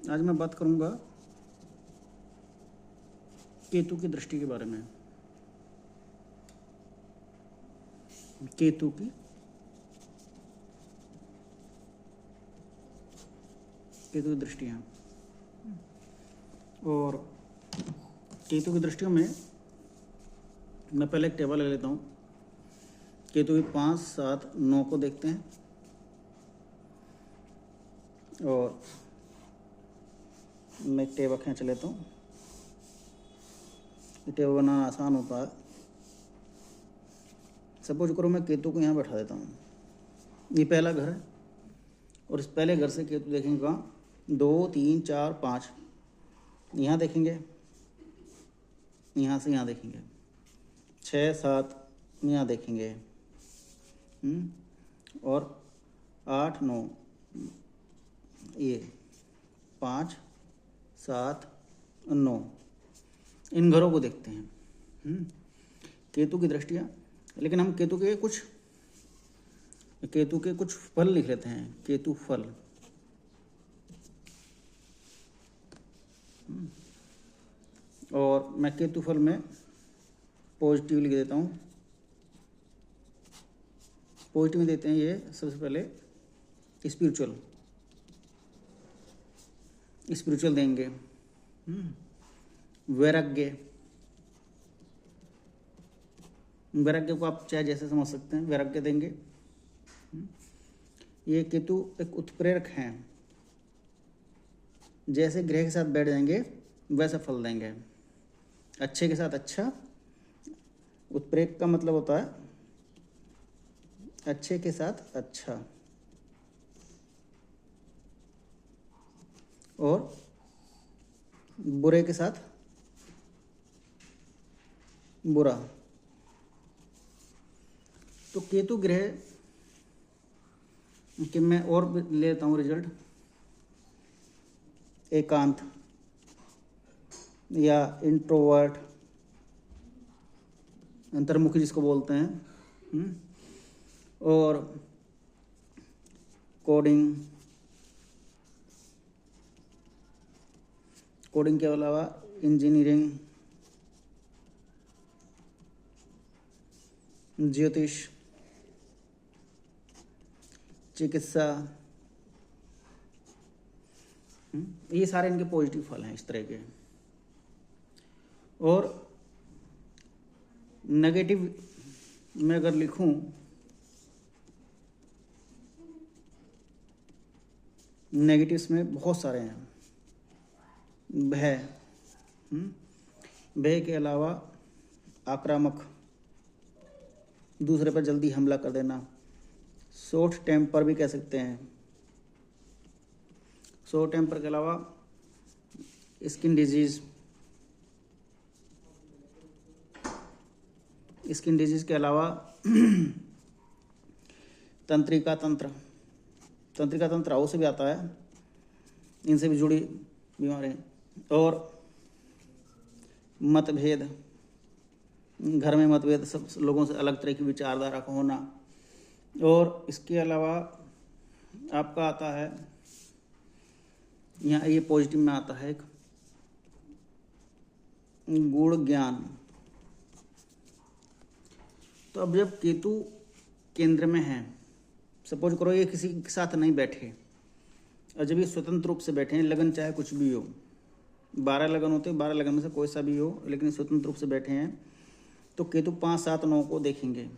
आज मैं बात करूंगा केतु की दृष्टि के बारे में। केतु की दृष्टियां, और केतु की दृष्टियों में मैं पहले एक टेबल ले लेता हूँ। केतु की 5, 7, 9 को देखते हैं, और मैं एक टेबल खींच लेता हूँ। ये टेबल बनाना आसान होता है। सपोज करो मैं केतु को यहाँ बैठा देता हूँ। ये पहला घर है, और इस पहले घर से केतु देखेंगे कहाँ? 2, 3, 4, 5 यहाँ देखेंगे, यहाँ से यहाँ देखेंगे, 6, 7 यहाँ देखेंगे, और 8, 9 ये 5, 7, 9 इन घरों को देखते हैं। केतु की दृष्टियाँ। लेकिन हम केतु के कुछ फल लिख लेते हैं। केतु फल, और मैं केतु फल में पॉजिटिव लिख देता हूँ। पॉजिटिव में देते हैं ये सबसे पहले स्पिरिचुअल देंगे। वैराग्य को आप चाहे जैसे समझ सकते हैं, वैराग्य देंगे। ये केतु एक उत्प्रेरक हैं। जैसे ग्रह के साथ बैठ जाएंगे वैसा फल देंगे। अच्छे के साथ अच्छा, उत्प्रेरक का मतलब होता है अच्छे के साथ अच्छा, और बुरे के साथ बुरा। तो केतु ग्रह कि मैं और ले लेता हूँ रिजल्ट। एकांत या इंट्रोवर्ट, अंतर्मुखी जिसको बोलते हैं, और कोडिंग के अलावा इंजीनियरिंग, ज्योतिष, चिकित्सा, ये सारे इनके पॉजिटिव फल हैं इस तरह के। और नेगेटिव में अगर लिखूं, नेगेटिव्स में बहुत सारे हैं। भय के अलावा आक्रामक, दूसरे पर जल्दी हमला कर देना, शॉर्ट टेम्पर भी कह सकते हैं। शॉर्ट टेम्पर के अलावा स्किन डिजीज के अलावा तंत्रिका तंत्र आओ से भी आता है, इनसे भी जुड़ी बीमारियाँ। और मतभेद, घर में मतभेद, सब लोगों से अलग तरह की विचारधारा का होना। और इसके अलावा आपका आता है यहाँ, ये पॉजिटिव में आता है एक गुण ज्ञान। तो अब जब केतु केंद्र में है, सपोज करो ये किसी के साथ नहीं बैठे, और जब ये स्वतंत्र रूप से बैठे हैं, लगन चाहे कुछ भी हो, 12 लगन होते हैं, 12 लगन में से कोई सा भी हो, लेकिन स्वतंत्र रूप से बैठे हैं, तो केतु 5, 7, 9 को देखेंगे।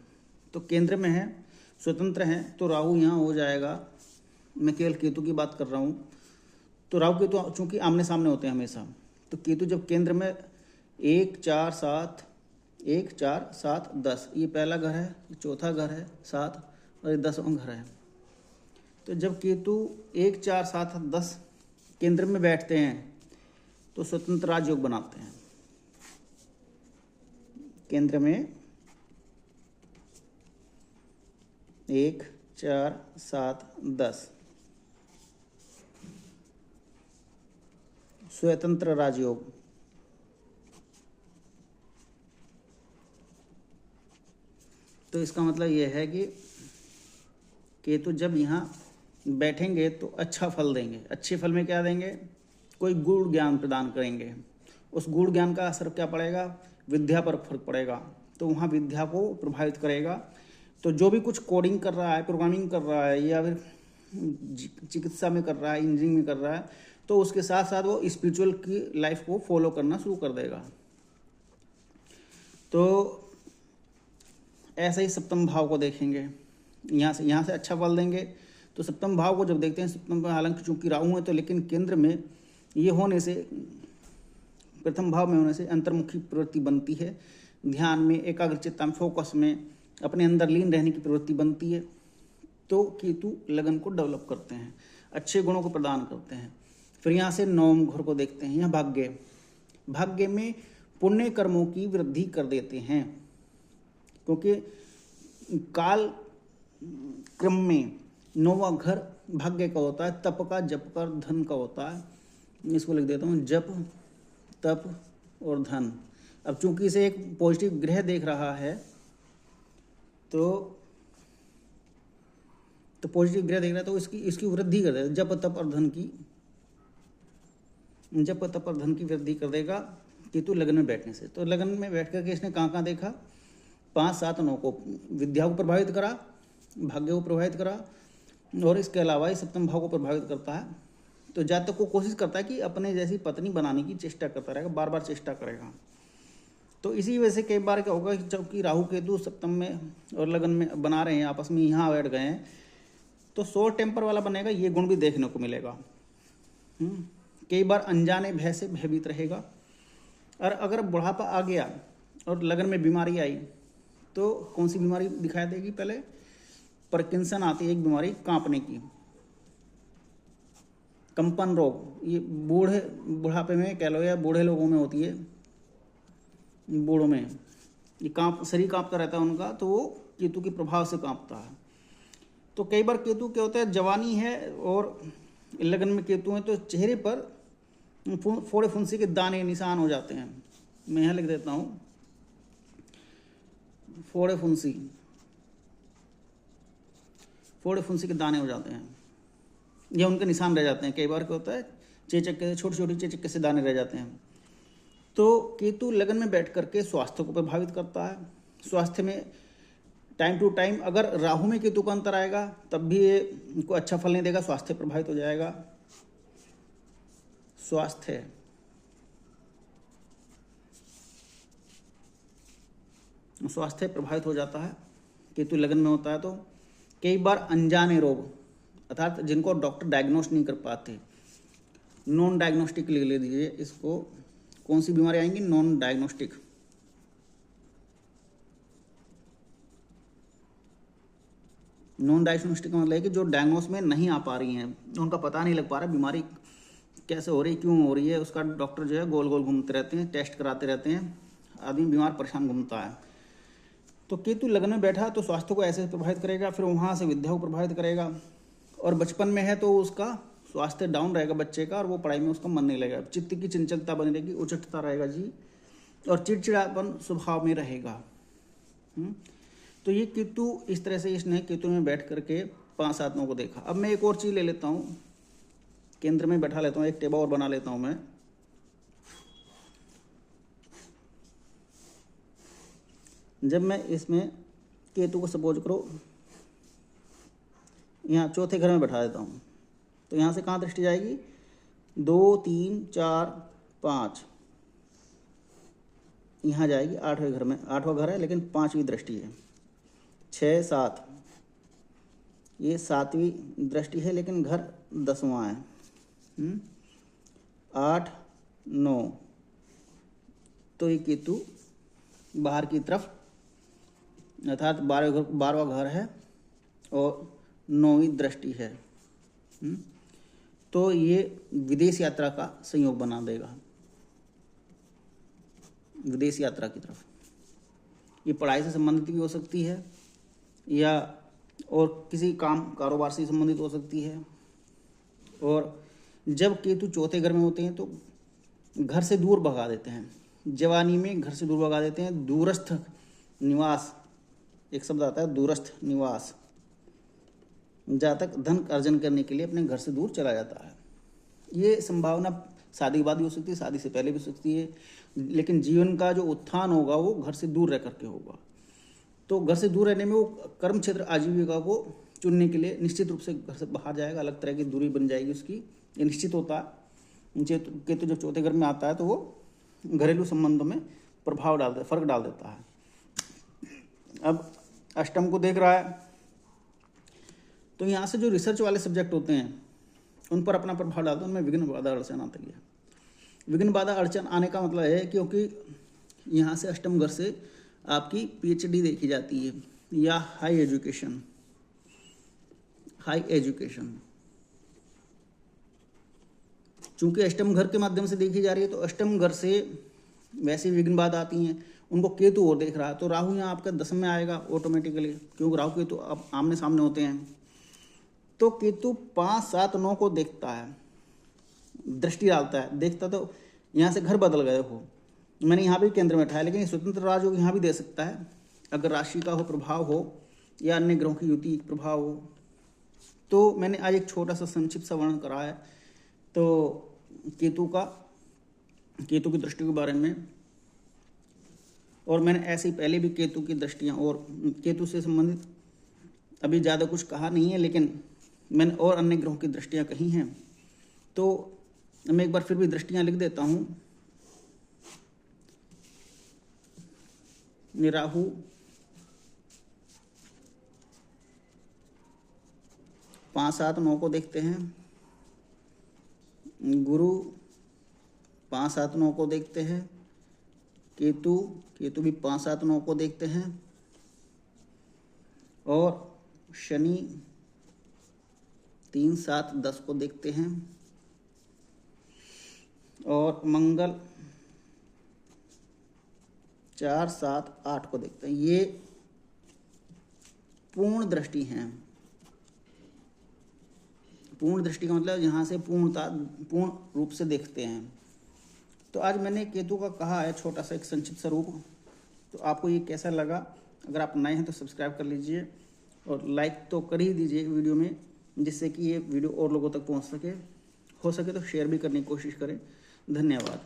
तो केंद्र में है, स्वतंत्र हैं, तो राहु यहाँ हो जाएगा। मैं केवल केतु की बात कर रहा हूँ। तो राहु केतु चूंकि आमने सामने होते हैं हमेशा, तो केतु जब केंद्र में 1, 4, 7, 10, ये पहला घर है, चौथा घर है 7, और ये 10वां घर है। तो जब केतु 1, 4, 7, 10 केंद्र में बैठते हैं तो स्वतंत्र राजयोग बनाते हैं। केंद्र में 1, 4, 7, 10 स्वतंत्र राजयोग। तो इसका मतलब यह है कि केतु जब यहाँ बैठेंगे तो अच्छा फल देंगे। अच्छे फल में क्या देंगे? कोई गूढ़ ज्ञान प्रदान करेंगे, उस गूढ़ ज्ञान का असर क्या पड़ेगा, विद्या पर फर्क पड़ेगा, तो वहाँ विद्या को प्रभावित करेगा। तो जो भी कुछ कोडिंग कर रहा है, प्रोग्रामिंग कर रहा है, या फिर चिकित्सा में कर रहा है, इंजीनियरिंग में कर रहा है, तो उसके साथ साथ वो स्पिरिचुअल की लाइफ को फॉलो करना शुरू कर देगा। तो ऐसे ही सप्तम भाव को देखेंगे, यहाँ से अच्छा फल देंगे। तो सप्तम भाव को जब देखते हैं, सप्तम भाव हालांकि चूंकि राहु है, तो लेकिन केंद्र में ये होने से, प्रथम भाव में होने से अंतर्मुखी प्रवृत्ति बनती है, ध्यान में, एकाग्रचित्ता में, फोकस में, अपने अंदर लीन रहने की प्रवृत्ति बनती है। तो केतु लगन को डेवलप करते हैं, अच्छे गुणों को प्रदान करते हैं। फिर यहाँ से नवम घर को देखते हैं, यहाँ भाग्य में पुण्य कर्मों की वृद्धि कर देते हैं, क्योंकि काल क्रम में नौवां घर भाग्य का होता है, तप का, जप का, धन का होता है। इसको लिख देता हूँ, जप, तप और धन। अब चूंकि इसे एक पॉजिटिव ग्रह देख रहा है, तो पॉजिटिव ग्रह देख रहा है, तो इसकी वृद्धि कर देगा, जप तप और धन की वृद्धि कर देगा केतु लगन में बैठने से। तो लगन में बैठ करके इसने कहाँ देखा, 5, 7, 9 को, विद्या को प्रभावित करा, भाग्य को प्रभावित करा, और इसके अलावा ये सप्तम भाव को प्रभावित करता है। तो जातक को कोशिश करता है कि अपने जैसी पत्नी बनाने की चेष्टा करता रहेगा, बार बार चेष्टा करेगा। तो इसी वजह से कई बार क्या होगा कि जबकि राहु केतु सप्तम में और लगन में बना रहे हैं, आपस में यहाँ बैठ गए हैं, तो शॉर्ट टेम्पर वाला बनेगा, ये गुण भी देखने को मिलेगा। कई बार अनजाने भय से भयभीत रहेगा। और अगर बुढ़ापा आ गया और लगन में बीमारी आई, तो कौन सी बीमारी दिखाई देगी, पहले पार्किंसन आती है एक बीमारी, कांपने की, कंपन रोग। ये बुढ़ापे में कह लो या बूढ़े लोगों में होती है, बूढ़ों में ये शरीर कांपता रहता है उनका, तो वो केतु के प्रभाव से कांपता है। तो कई बार केतु क्या होता है, जवानी है और लगन में केतु है, तो चेहरे पर फोड़े फुंसी के दाने निशान हो जाते हैं। मैं यहाँ लिख देता हूँ, फोड़े फुंसी के दाने हो जाते हैं, ये उनके निशान रह जाते हैं। कई बार क्या होता है, चेचक के, छोटी छोटी चेचक से दाने रह जाते हैं। तो केतु लगन में बैठ करके स्वास्थ्य को प्रभावित करता है। स्वास्थ्य में टाइम टू टाइम, अगर राहु में केतु का अंतर आएगा तब भी ये उनको अच्छा फल नहीं देगा, स्वास्थ्य प्रभावित हो जाएगा। स्वास्थ्य प्रभावित हो जाता है, केतु लगन में होता है। तो कई बार अनजाने रोग, अर्थात जिनको डॉक्टर डायग्नोस नहीं कर पाते, नॉन डायग्नोस्टिक ले दीजिए इसको। कौन सी बीमारी आएंगी, नॉन डायग्नोस्टिक। नॉन डायग्नोस्टिक का मतलब है कि जो डायग्नोस में नहीं आ पा रही हैं, उनका पता नहीं लग पा रहा बीमारी कैसे हो रही, क्यों हो रही है, उसका डॉक्टर जो है गोल गोल घूमते रहते हैं, टेस्ट कराते रहते हैं, आदमी बीमार परेशान घूमता है। तो केतु लगन में बैठा तो स्वास्थ्य को ऐसे प्रभावित करेगा, फिर वहाँ से विद्या को प्रभावित करेगा। और बचपन में है तो उसका स्वास्थ्य डाउन रहेगा बच्चे का, और वो पढ़ाई में उसका मन नहीं लगेगा, चित्त की चंचलता बनी रहेगी, उचटता रहेगा जी, और चिड़चिड़ापन स्वभाव में रहेगा। तो ये केतु इस तरह से इसने केतु में बैठ करके 5, 7, 9 को देखा। अब मैं एक और चीज़ ले लेता हूँ, केंद्र में बैठा लेता हूँ, एक टेबल और बना लेता हूँ मैं। जब मैं इसमें केतु को सपोज करो यहाँ चौथे घर में बैठा देता हूँ, तो यहाँ से कहाँ दृष्टि जाएगी, 2, 3, 4, 5, यहाँ जाएगी 8वें घर में। 8वां घर है लेकिन 5वीं दृष्टि है। 6, 7, ये 7वीं दृष्टि है लेकिन घर 10वां है। 8, 9, तो ये केतु बाहर की तरफ, अर्थात 12वां घर है और 9वीं दृष्टि है। तो ये विदेश यात्रा का संयोग बना देगा, विदेश यात्रा की तरफ। ये पढ़ाई से संबंधित भी हो सकती है, या और किसी काम कारोबार से संबंधित हो सकती है। और जब केतु चौथे घर में होते हैं तो घर से दूर भगा देते हैं, जवानी में घर से दूर भगा देते हैं। दूरस्थ निवास, एक शब्द आता है दूरस्थ निवास, जातक धन अर्जन करने के लिए अपने घर से दूर चला जाता है। ये संभावना शादी के बाद भी हो सकती है, शादी से पहले भी हो सकती है, लेकिन जीवन का जो उत्थान होगा वो घर से दूर रह करके होगा। तो घर से दूर रहने में वो कर्म क्षेत्र आजीविका को चुनने के लिए निश्चित रूप से घर से बाहर जाएगा, अलग तरह की दूरी बन जाएगी उसकी, ये निश्चित होता है। केतु जब चौथे घर में आता है तो वो घरेलू संबंधों में प्रभाव डालता है, फर्क डाल देता है। अब अष्टम को देख रहा है तो यहाँ से जो रिसर्च वाले सब्जेक्ट होते हैं उन पर अपना प्रभाव डालता है, उनमें विघ्न बाधा अड़चन आती है। विघ्न बाधा अड़चन आने का मतलब है क्योंकि यहाँ से अष्टम घर से आपकी PhD देखी जाती है या हाई एजुकेशन। चूंकि अष्टम घर के माध्यम से देखी जा रही है तो अष्टम घर से वैसी विघ्न बाधा आती हैं, उनको केतु और देख रहा है तो राहु यहाँ आपका 10 में आएगा ऑटोमेटिकली, क्योंकि राहु केतु अब आमने सामने होते हैं। तो केतु 5, 7, 9 को देखता है, दृष्टि डालता है, देखता तो यहाँ से घर बदल गए हो, मैंने यहाँ भी केंद्र में उठाया, लेकिन स्वतंत्र राजयोग यहाँ भी दे सकता है अगर राशि का हो प्रभाव हो या अन्य ग्रहों की युति प्रभाव हो। तो मैंने आज एक छोटा सा संक्षिप्त सा वर्णन करा है तो केतु की दृष्टि के बारे में, और मैंने ऐसे ही पहले भी केतु की दृष्टियाँ और केतु से संबंधित अभी ज़्यादा कुछ कहा नहीं है, लेकिन मैंने और अन्य ग्रहों की दृष्टियाँ कही हैं। तो मैं एक बार फिर भी दृष्टियाँ लिख देता हूँ। राहु, पाँच, 7, 9 को देखते हैं। गुरु 5, 7, 9 को देखते हैं। केतु भी 5, 7, 9 को देखते हैं। और शनि 3, 7, 10 को देखते हैं। और मंगल 4, 7, 8 को देखते हैं। ये पूर्ण दृष्टि हैं। पूर्ण दृष्टि का मतलब यहाँ से पूर्ण रूप से देखते हैं। तो आज मैंने केतु का कहा है छोटा सा एक संक्षिप्त स्वरूप। तो आपको ये कैसा लगा? अगर आप नए हैं तो सब्सक्राइब कर लीजिए और लाइक तो कर ही दीजिए वीडियो में, जिससे कि ये वीडियो और लोगों तक पहुँच सके। हो सके तो शेयर भी करने की कोशिश करें। धन्यवाद।